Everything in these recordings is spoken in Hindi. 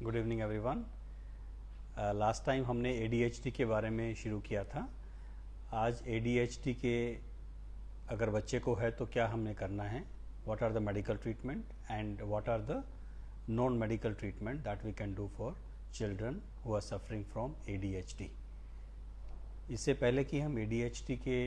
Good evening everyone. Last time हमने ADHD के बारे में शुरू किया था। आज ADHD के अगर बच्चे को है तो क्या हमें करना है, what are the medical treatment and what are the non medical treatment that we can do for children who are suffering from ADHD। इससे पहले कि हम ADHD के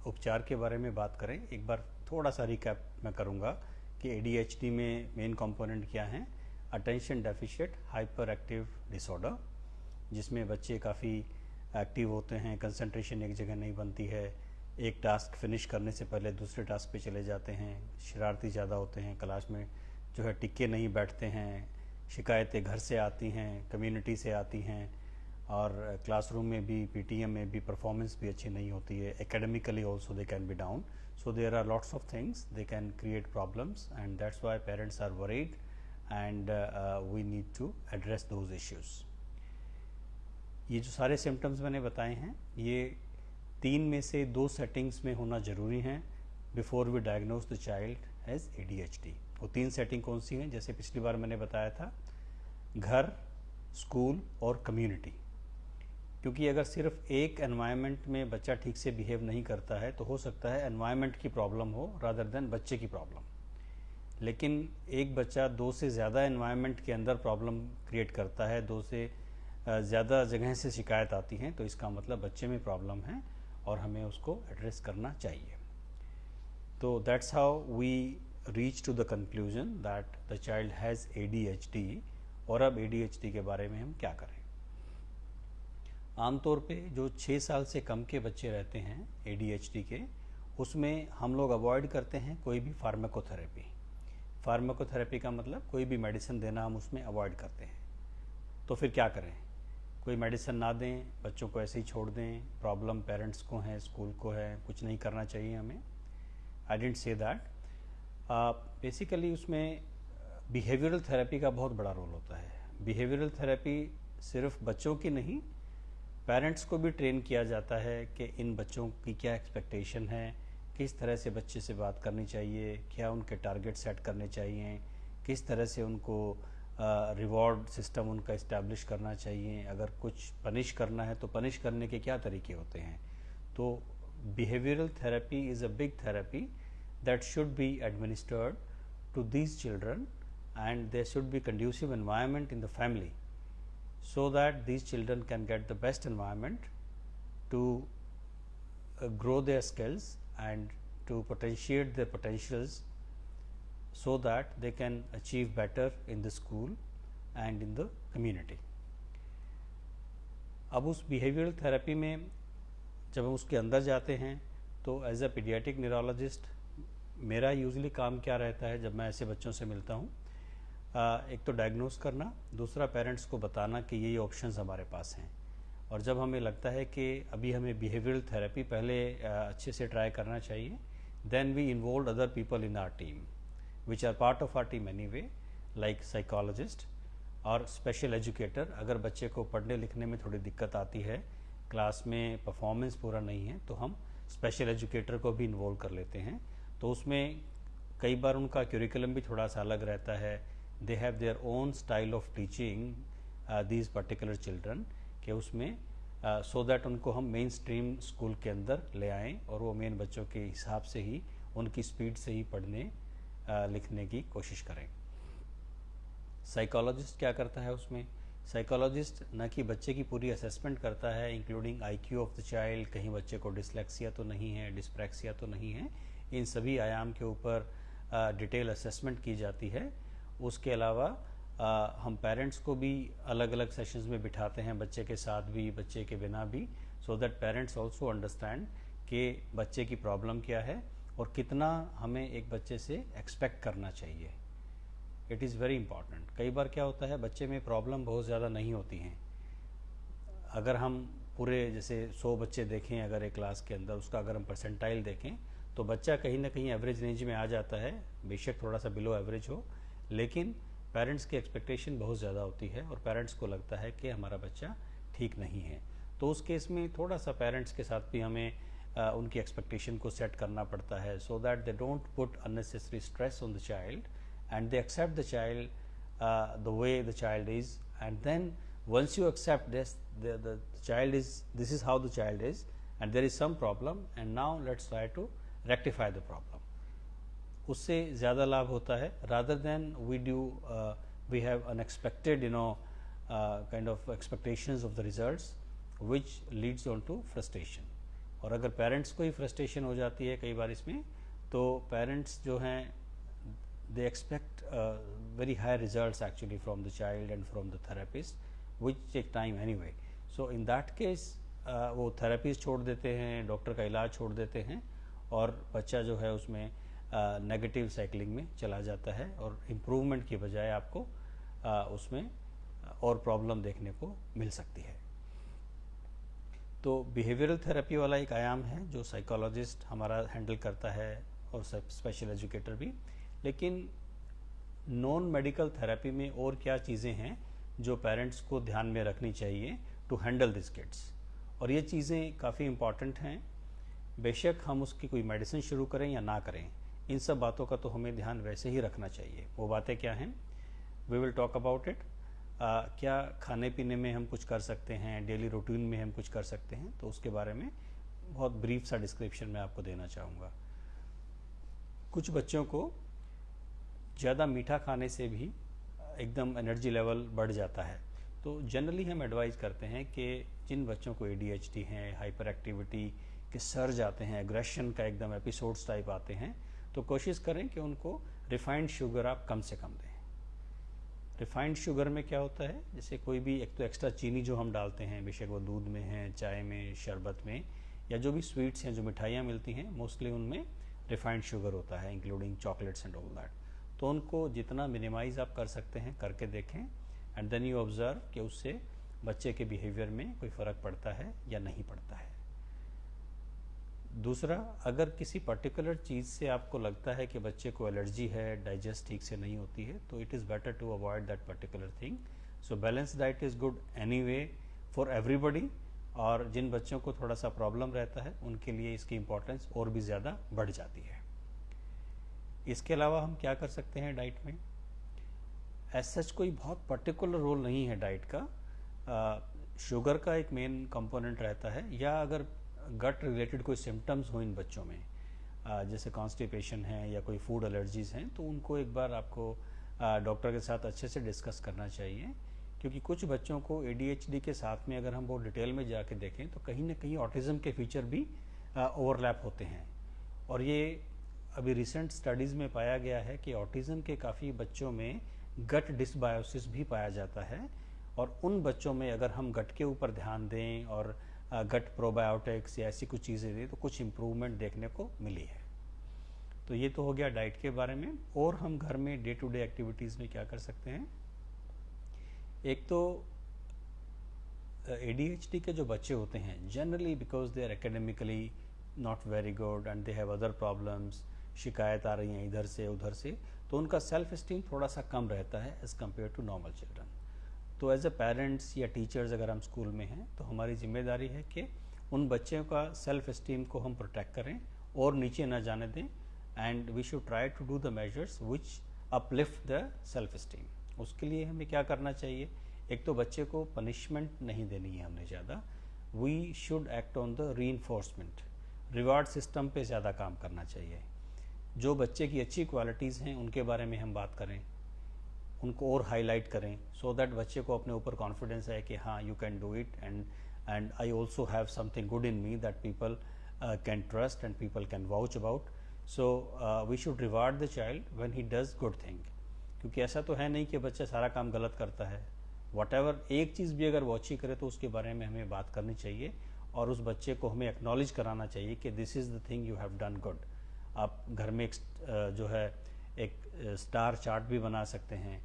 उपचार के बारे में बात करें, एक बार थोड़ा सा रिकैप मैं करूँगा कि ADHD में मेन कंपोनेंट क्या हैं। Attention deficit hyper active disorder, जिसमें बच्चे काफ़ी एक्टिव होते हैं, कंसंट्रेशन एक जगह नहीं बनती है, एक टास्क फिनिश करने से पहले दूसरे टास्क पे चले जाते हैं, शरारती ज़्यादा होते हैं, क्लास में जो है टिके नहीं बैठते हैं, शिकायतें घर से आती हैं, कम्युनिटी से आती हैं, और क्लासरूम में भी PTM में भी परफॉर्मेंस भी अच्छी नहीं होती है। Academically also they can be down, so there are lots of things they can create problems and that's why parents are worried and we need to address those issues। ये जो सारे सिम्टम्स मैंने बताए हैं, ये 3 में से 2 सेटिंग्स में होना ज़रूरी हैं before we diagnose the child as ADHD। वो 3 सेटिंग कौन सी हैं? जैसे पिछली बार मैंने बताया था, घर, स्कूल और कम्युनिटी। क्योंकि अगर सिर्फ एक एनवायरनमेंट में बच्चा ठीक से बिहेव नहीं करता है तो हो सकता है एनवायरनमेंट की प्रॉब्लम हो रादर देन बच्चे की प्रॉब्लम। लेकिन एक बच्चा 2 से ज़्यादा एनवायरनमेंट के अंदर प्रॉब्लम क्रिएट करता है, 2 से ज़्यादा जगह से शिकायत आती हैं, तो इसका मतलब बच्चे में प्रॉब्लम है और हमें उसको एड्रेस करना चाहिए। तो that's how we reach to the conclusion that the child has ADHD। और अब ADHD के बारे में हम क्या करें। आमतौर पे जो 6 साल से कम के बच्चे रहते हैं ADHD के, उसमें हम लोग अवॉइड करते हैं कोई भी फार्माकोथेरेपी। फार्माकोथेरेपी का मतलब कोई भी मेडिसिन देना हम उसमें अवॉइड करते हैं। तो फिर क्या करें? कोई मेडिसिन ना दें, बच्चों को ऐसे ही छोड़ दें, प्रॉब्लम पेरेंट्स को है, स्कूल को है, कुछ नहीं करना चाहिए हमें। I didn't say that. Basically उसमें बिहेवियरल थेरेपी का बहुत बड़ा रोल होता है। बिहेवियरल थेरेपी सिर्फ बच्चों की नहीं, पेरेंट्स को भी ट्रेन किया जाता है कि इन बच्चों की क्या एक्सपेक्टेशन है, किस तरह से बच्चे से बात करनी चाहिए, क्या उनके टारगेट सेट करने चाहिए, किस तरह से उनको रिवॉर्ड सिस्टम उनका इस्टेब्लिश करना चाहिए, अगर कुछ पनिश करना है तो पनिश करने के क्या तरीके होते हैं। तो behavioural therapy is a big therapy that should be administered to these children and there should be conducive environment in the family so that these children can get the best environment to grow their skills and to potentiate their potentials so that they can achieve better in the school and in the community। अब उस behavioral therapy में जब हम उसके अंदर जाते हैं तो एज अ पीडियाट्रिक न्यूरोलॉजिस्ट मेरा यूजली काम क्या रहता है जब मैं ऐसे बच्चों से मिलता हूँ, एक तो डायग्नोस करना, दूसरा पेरेंट्स को बताना कि ये ऑप्शंस हमारे पास हैं। और जब हमें लगता है कि अभी हमें बिहेवियरल थेरेपी पहले अच्छे से ट्राई करना चाहिए, then we involve other people in our team which are part of our team anyway, like psychologist और स्पेशल एजुकेटर। अगर बच्चे को पढ़ने लिखने में थोड़ी दिक्कत आती है, क्लास में परफॉर्मेंस पूरा नहीं है, तो हम स्पेशल एजुकेटर को भी इन्वॉल्व कर लेते हैं। तो उसमें कई बार उनका क्यूरिकुलम भी थोड़ा सा अलग रहता है। They have their own style of teaching these particular children के उसमें सो दैट उनको हम मेन स्ट्रीम स्कूल के अंदर ले आएँ और वो मेन बच्चों के हिसाब से ही, उनकी स्पीड से ही पढ़ने लिखने की कोशिश करें। साइकोलॉजिस्ट क्या करता है उसमें? साइकोलॉजिस्ट न कि बच्चे की पूरी असेसमेंट करता है including IQ of the child, कहीं बच्चे को डिसलेक्सिया तो नहीं है, डिस्प्रैक्सिया तो नहीं है, इन सभी आयाम के ऊपर डिटेल असेसमेंट की जाती है। उसके अलावा हम पेरेंट्स को भी अलग अलग सेशंस में बिठाते हैं, बच्चे के साथ भी, बच्चे के बिना भी, so that parents also understand कि बच्चे की प्रॉब्लम क्या है और कितना हमें एक बच्चे से एक्सपेक्ट करना चाहिए। It is very important. कई बार क्या होता है, बच्चे में प्रॉब्लम बहुत ज़्यादा नहीं होती हैं। अगर हम पूरे जैसे 100 बच्चे देखें अगर एक क्लास के अंदर, उसका अगर हम परसेंटाइल देखें तो बच्चा कहीं ना कहीं एवरेज रेंज में आ जाता है, बेशक थोड़ा सा बिलो एवरेज हो, लेकिन पेरेंट्स की एक्सपेक्टेशन बहुत ज़्यादा होती है और पेरेंट्स को लगता है कि हमारा बच्चा ठीक नहीं है। तो उस केस में थोड़ा सा पेरेंट्स के साथ भी हमें उनकी एक्सपेक्टेशन को सेट करना पड़ता है, so that they don't put unnecessary stress on the child and they accept the child the way the child is and then once you accept this, the child is, this is how the child is, and there is some problem, and now let's try to rectify the problem. उससे ज़्यादा लाभ होता है rather than we have unexpected kind of expectations of the results which leads on to frustration. और अगर पेरेंट्स को ही फ्रस्ट्रेशन हो जाती है कई बार इसमें, तो पेरेंट्स जो हैं they expect very high results actually from the child and from the therapist, which take time anyway. So in that case वो थेरेपीज छोड़ देते हैं, डॉक्टर का इलाज छोड़ देते हैं, और बच्चा जो है उसमें नेगेटिव साइकिलिंग में चला जाता है, और इम्प्रूवमेंट की बजाय आपको उसमें और प्रॉब्लम देखने को मिल सकती है. तो बिहेवियरल थेरेपी वाला एक आयाम है जो साइकोलॉजिस्ट हमारा हैंडल करता है और स्पेशल एजुकेटर भी. लेकिन नॉन मेडिकल थेरेपी में और क्या चीज़ें हैं जो पेरेंट्स को ध्यान में रखनी चाहिए टू हैंडल दिस किड्स, और ये चीज़ें काफ़ी इम्पॉर्टेंट हैं. बेशक हम उसकी कोई मेडिसिन शुरू करें या ना करें, इन सब बातों का तो हमें ध्यान वैसे ही रखना चाहिए. वो बातें क्या हैं, we will talk about it. क्या खाने पीने में हम कुछ कर सकते हैं, डेली रूटीन में हम कुछ कर सकते हैं, तो उसके बारे में बहुत ब्रीफ सा डिस्क्रिप्शन मैं आपको देना चाहूँगा. कुछ बच्चों को ज़्यादा मीठा खाने से भी एकदम एनर्जी लेवल बढ़ जाता है. तो जनरली हम एडवाइज करते हैं कि जिन बच्चों को ADHD हैं, हाइपर एक्टिविटी के सर्ज आते हैं, एग्रेशन का एकदम एपिसोड्स टाइप आते हैं, तो कोशिश करें कि उनको रिफाइंड शुगर आप कम से कम दें. रिफाइंड शुगर में क्या होता है, जैसे कोई भी, एक तो एक्स्ट्रा चीनी जो हम डालते हैं, बेशक वो दूध में है, चाय में, शरबत में, या जो भी स्वीट्स हैं, जो मिठाइयाँ मिलती हैं, मोस्टली उनमें रिफाइंड शुगर होता है, including chocolates and all that. तो उनको जितना मिनिमाइज आप कर सकते हैं करके देखें, एंड देन यू ऑब्जर्व कि उससे बच्चे के बिहेवियर में कोई फ़र्क पड़ता है या नहीं पड़ता है. दूसरा, अगर किसी पर्टिकुलर चीज़ से आपको लगता है कि बच्चे को एलर्जी है, डाइजेस्ट ठीक से नहीं होती है, तो it is better to avoid that particular thing. So balance diet is good anyway for everybody, और जिन बच्चों को थोड़ा सा प्रॉब्लम रहता है उनके लिए इसकी इम्पोर्टेंस और भी ज़्यादा बढ़ जाती है. इसके अलावा हम क्या कर सकते हैं डाइट में, एज सच कोई बहुत पर्टिकुलर रोल नहीं है डाइट का. शुगर का एक मेन कंपोनेंट रहता है, या अगर गट रिलेटेड कोई सिम्टम्स हो इन बच्चों में, जैसे कॉन्स्टिपेशन है या कोई फूड एलर्जीज़ हैं, तो उनको एक बार आपको डॉक्टर के साथ अच्छे से डिस्कस करना चाहिए. क्योंकि कुछ बच्चों को ADHD के साथ में अगर हम बहुत डिटेल में जाके देखें तो कहीं ना कहीं ऑटिज़म के फीचर भी ओवरलैप होते हैं. और ये अभी रिसेंट स्टडीज़ में पाया गया है कि ऑटिज़म के काफ़ी बच्चों में गट डिसबायोसिस भी पाया जाता है, और उन बच्चों में अगर हम गट के ऊपर ध्यान दें और गट प्रोबायोटिक्स या ऐसी कुछ चीज़ें दें तो कुछ इम्प्रूवमेंट देखने को मिली है. तो ये तो हो गया डाइट के बारे में. और हम घर में डे टू डे एक्टिविटीज़ में क्या कर सकते हैं, एक तो ADHD के जो बच्चे होते हैं generally because they are academically not very good and they have other problems, शिकायत आ रही हैं इधर से उधर से, तो उनका सेल्फ एस्टीम थोड़ा सा कम रहता है as compare to normal children. तो एज ए पेरेंट्स या टीचर्स अगर हम स्कूल में हैं तो हमारी जिम्मेदारी है कि उन बच्चों का सेल्फ एस्टीम को हम प्रोटेक्ट करें और नीचे ना जाने दें, and we should try to do the measures which uplift the self esteem. उसके लिए हमें क्या करना चाहिए, एक तो बच्चे को पनिशमेंट नहीं देनी है हमने ज़्यादा. We should act on the reinforcement, reward system पे ज़्यादा काम करना चाहिए. जो बच्चे की अच्छी क्वालिटीज़ हैं उनके बारे में हम बात करें, उनको और हाईलाइट करें, सो दैट बच्चे को अपने ऊपर कॉन्फिडेंस है कि हाँ you can do it, and I also have something good in me that people can trust and people can vouch about. So we should reward the child when he does good thing. क्योंकि ऐसा तो है नहीं कि बच्चा सारा काम गलत करता है. वॉटेवर एक चीज़ भी अगर वो अच्छी करे तो उसके बारे में हमें बात करनी चाहिए, और उस बच्चे को हमें एक्नॉलेज कराना चाहिए कि this is the thing you have done good. आप घर में एक जो है एक स्टार चार्ट भी बना सकते हैं.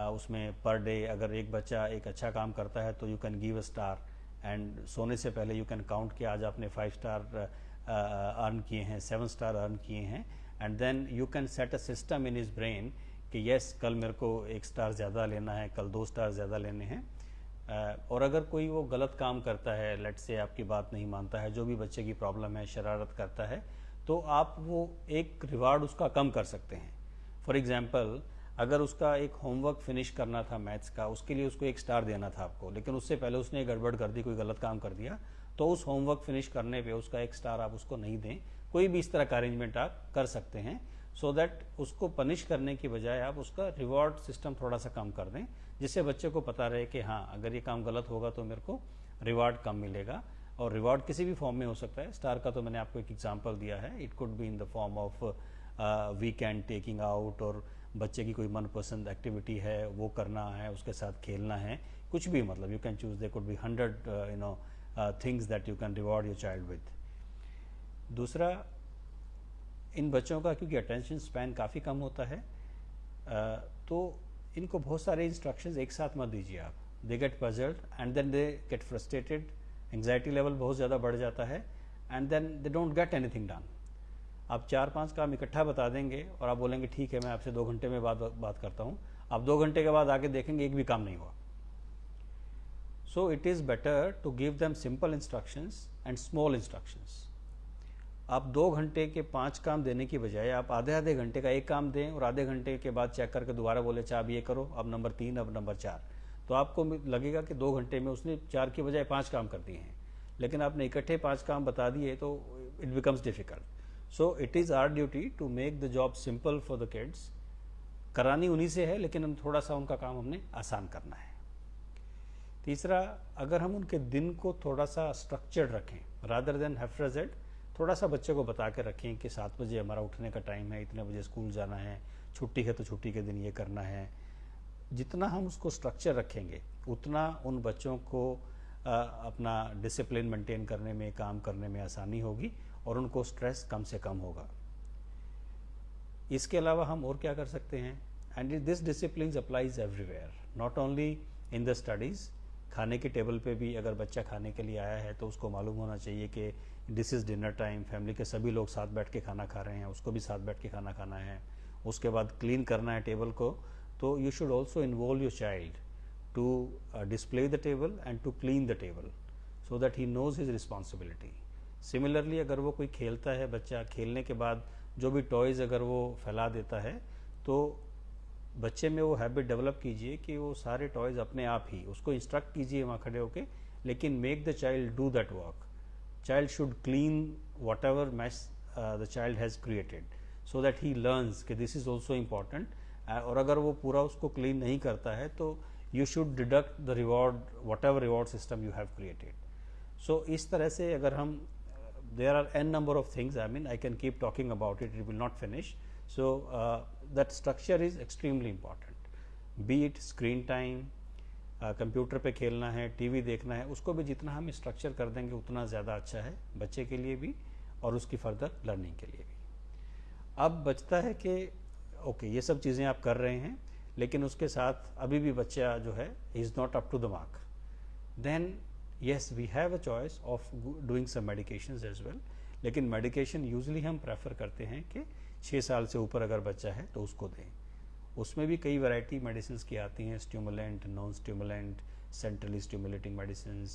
उसमें पर डे अगर एक बच्चा एक अच्छा काम करता है तो you can give a star, and सोने से पहले यू कैन काउंट कि आज आपने 5 स्टार अर्न किए हैं, 7 स्टार अर्न किए हैं, and then you can set a system in his brain कि यस कल मेरे को 1 स्टार ज़्यादा लेना है, कल 2 स्टार ज़्यादा लेने हैं. और अगर कोई वो गलत काम करता है, लेट से आपकी बात नहीं मानता है, जो भी बच्चे की प्रॉब्लम है, शरारत करता है, तो आप वो एक रिवार्ड उसका कम कर सकते हैं. फॉर एग्जाम्पल अगर उसका एक होमवर्क फिनिश करना था मैथ्स का, उसके लिए उसको 1 स्टार देना था आपको, लेकिन उससे पहले उसने गड़बड़ कर दी, कोई गलत काम कर दिया, तो उस होमवर्क फिनिश करने पे उसका 1 स्टार आप उसको नहीं दें। कोई भी इस तरह का अरेंजमेंट आप कर सकते हैं, सो दैट उसको पनिश करने की बजाय आप उसका रिवॉर्ड सिस्टम थोड़ा सा कम कर दें, जिससे बच्चे को पता रहे कि हाँ, अगर ये काम गलत होगा तो मेरे को रिवार्ड कम मिलेगा। और रिवॉर्ड किसी भी फॉर्म में हो सकता है। स्टार का तो मैंने आपको एक एग्जांपल दिया है, it could be in the form of weekend taking out, और बच्चे की कोई मनपसंद एक्टिविटी है वो करना है, उसके साथ खेलना है, कुछ भी, मतलब you can choose, they could be 100 things that you can reward your child with. दूसरा, इन बच्चों का क्योंकि अटेंशन स्पैन काफ़ी कम होता है, तो इनको बहुत सारे इंस्ट्रक्शंस एक साथ मत दीजिए आप। They get puzzled and then they get frustrated, anxiety level बहुत ज़्यादा बढ़ जाता है, and then they don't get anything done. आप 4-5 काम इकट्ठा बता देंगे और आप बोलेंगे ठीक है मैं आपसे 2 घंटे में बात करता हूँ, आप 2 घंटे के बाद आके देखेंगे एक भी काम नहीं हुआ। So it is better to give them simple instructions and small instructions. आप 2 घंटे के 5 काम देने की बजाय आप आधे घंटे का एक काम दें, और आधे घंटे के बाद चेक करके दोबारा बोले अच्छा अब ये करो, अब नंबर 3, अब नंबर 4, तो आपको लगेगा कि 2 घंटे में उसने 4 की बजाय 5 काम कर दिए हैं, लेकिन आपने इकट्ठे 5 काम बता दिए तो it becomes difficult. So it is our duty to make the job simple for the kids. करानी उन्हीं से है, लेकिन हम थोड़ा सा उनका काम हमने आसान करना है। तीसरा, अगर हम उनके दिन को थोड़ा सा स्ट्रक्चर्ड रखें रादर देन हैफ्रजेड, थोड़ा सा बच्चे को बता के रखें कि 7 बजे हमारा उठने का टाइम है, इतने बजे स्कूल जाना है, छुट्टी है तो छुट्टी के दिन ये करना है। जितना हम उसको स्ट्रक्चर रखेंगे उतना उन बच्चों को अपना डिसिप्लिन मेंटेन करने में, काम करने में आसानी होगी, और उनको स्ट्रेस कम से कम होगा। इसके अलावा हम और क्या कर सकते हैं, and this discipline applies everywhere, not only in the studies. खाने के टेबल पे भी अगर बच्चा खाने के लिए आया है तो उसको मालूम होना चाहिए कि this is dinner time, family के सभी लोग साथ बैठ के खाना खा रहे हैं, उसको भी साथ बैठ के खाना खाना है। उसके बाद क्लीन करना है टेबल को, तो you should also involve your child to display the table and to clean the table, so that he knows his responsibility. Similarly, अगर वो कोई खेलता है बच्चा, खेलने के बाद जो भी टॉयज़ अगर वो फैला देता है, तो बच्चे में वो हैबिट डेवलप कीजिए कि वो सारे टॉयज़ अपने आप ही, उसको इंस्ट्रक्ट कीजिए वहाँ खड़े होके, लेकिन make the child do that work. Child should clean whatever mess the child has created, so that he learns कि this is also important। और अगर वो पूरा उसको क्लीन नहीं करता है तो you should deduct the reward, whatever reward system you have created। So इस तरह से अगर हम there are n number of things, I mean I can keep talking about it, it will not finish। So that structure is extremely important, be it screen time, computer पे खेलना है, टीवी देखना है, उसको भी जितना हम स्ट्रक्चर कर देंगे उतना ज़्यादा अच्छा है बच्चे के लिए भी और उसकी फर्दर लर्निंग के लिए भी। अब बचता है कि ओके ये सब चीज़ें आप कर रहे हैं, लेकिन उसके साथ अभी भी बच्चा जो है is not up to the mark, then yes we have a choice of doing some medications as well. लेकिन मेडिकेशन यूजली हम प्रेफर करते हैं कि 6 साल से ऊपर अगर बच्चा है तो उसको दें। उसमें भी कई वैरायटी मेडिसिन की आती हैं, stimulant, non stimulant, centrally stimulating medicine.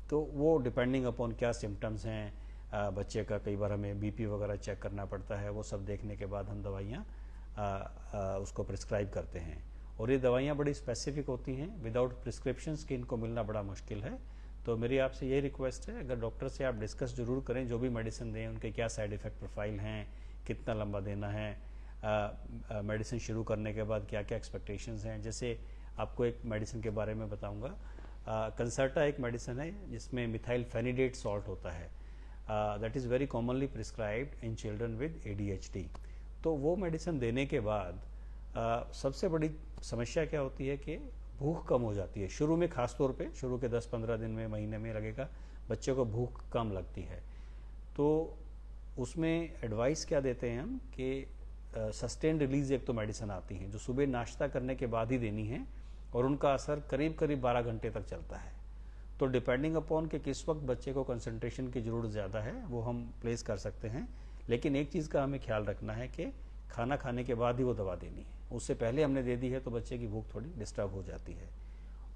तो वो डिपेंडिंग अपॉन क्या सिम्टम्स हैं बच्चे का, कई बार हमें बीपी वगैरह चेक करना पड़ता है, वो सब देखने के बाद हम दवाइयाँ उसको प्रिस्क्राइब करते हैं। और ये दवाइयाँ बड़ी स्पेसिफिक होती हैं, विदाउट प्रिस्क्रिप्शंस के इनको मिलना बड़ा मुश्किल है। तो मेरी आपसे ये रिक्वेस्ट है, अगर डॉक्टर से आप डिस्कस ज़रूर करें, जो भी मेडिसिन दें उनके क्या साइड इफ़ेक्ट प्रोफाइल हैं, कितना लंबा देना है, मेडिसिन शुरू करने के बाद क्या क्या एक्सपेक्टेशंस हैं। जैसे आपको एक मेडिसिन के बारे में बताऊंगा, कंसर्टा एक मेडिसिन है जिसमें मिथाइल फेनिडेट सॉल्ट होता है, that is very commonly prescribed in children with ADHD। तो वो मेडिसिन देने के बाद सबसे बड़ी समस्या क्या होती है कि भूख कम हो जाती है शुरू में, ख़ास तौर पे शुरू के 10-15 दिन में, महीने में लगेगा बच्चे को भूख कम लगती है। तो उसमें एडवाइस क्या देते हैं हम कि सस्टेन रिलीज एक तो मेडिसिन आती हैं जो सुबह नाश्ता करने के बाद ही देनी है, और उनका असर करीब 12 घंटे तक चलता है। तो डिपेंडिंग अपॉन कि किस वक्त बच्चे को कंसंट्रेशन की ज़रूरत ज़्यादा है वो हम प्लेस कर सकते हैं। लेकिन एक चीज़ का हमें ख्याल रखना है कि खाना खाने के बाद ही वो दवा देनी है, उससे पहले हमने दे दी है तो बच्चे की भूख थोड़ी डिस्टर्ब हो जाती है।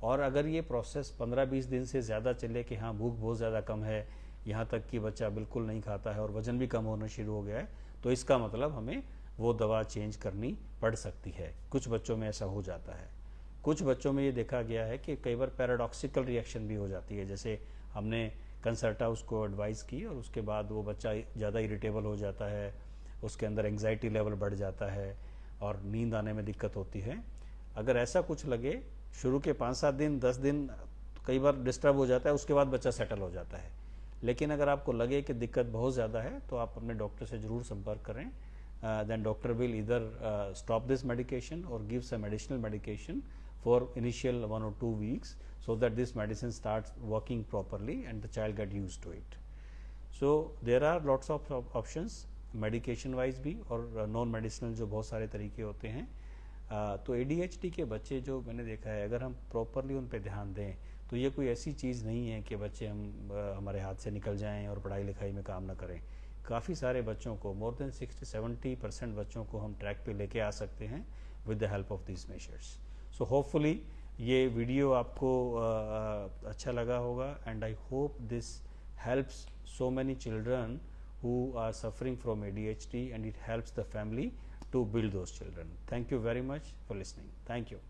और अगर ये प्रोसेस 15-20 दिन से ज़्यादा चले कि हाँ भूख बहुत ज़्यादा कम है, यहाँ तक कि बच्चा बिल्कुल नहीं खाता है और वज़न भी कम होना शुरू हो गया है, तो इसका मतलब हमें वो दवा चेंज करनी पड़ सकती है। कुछ बच्चों में ऐसा हो जाता है। कुछ बच्चों में ये देखा गया है कि कई बार पैराडॉक्सिकल रिएक्शन भी हो जाती है, जैसे हमने कंसल्टा उसको एडवाइस की और उसके बाद वो बच्चा ज़्यादा इरिटेबल हो जाता है, उसके अंदर एंग्जाइटी लेवल बढ़ जाता है और नींद आने में दिक्कत होती है। अगर ऐसा कुछ लगे, शुरू के 5-7 दिन 10 दिन कई बार डिस्टर्ब हो जाता है, उसके बाद बच्चा सेटल हो जाता है। लेकिन अगर आपको लगे कि दिक्कत बहुत ज़्यादा है तो आप अपने डॉक्टर से ज़रूर संपर्क करें। देन डॉक्टर विल इधर स्टॉप दिस मेडिकेशन और give some additional medication for initial 1 or 2 weeks so that this medicine starts working properly and the child get used to it. So there are lots of options medication wise भी और non medicinal जो बहुत सारे तरीके होते हैं। तो ADHD के बच्चे जो मैंने देखा है, अगर हम प्रॉपरली उन पे ध्यान दें तो ये कोई ऐसी चीज़ नहीं है कि बच्चे हमारे हाथ से निकल जाएं और पढ़ाई लिखाई में काम ना करें। काफ़ी सारे बच्चों को, मोर देन 60-70% बच्चों को हम ट्रैक पे लेके आ सकते हैं with the help of this measures. So hopefully ये वीडियो आपको अच्छा लगा होगा and I hope this helps so many children who are suffering from ADHD and it helps the family to build those children. Thank you very much for listening. Thank you.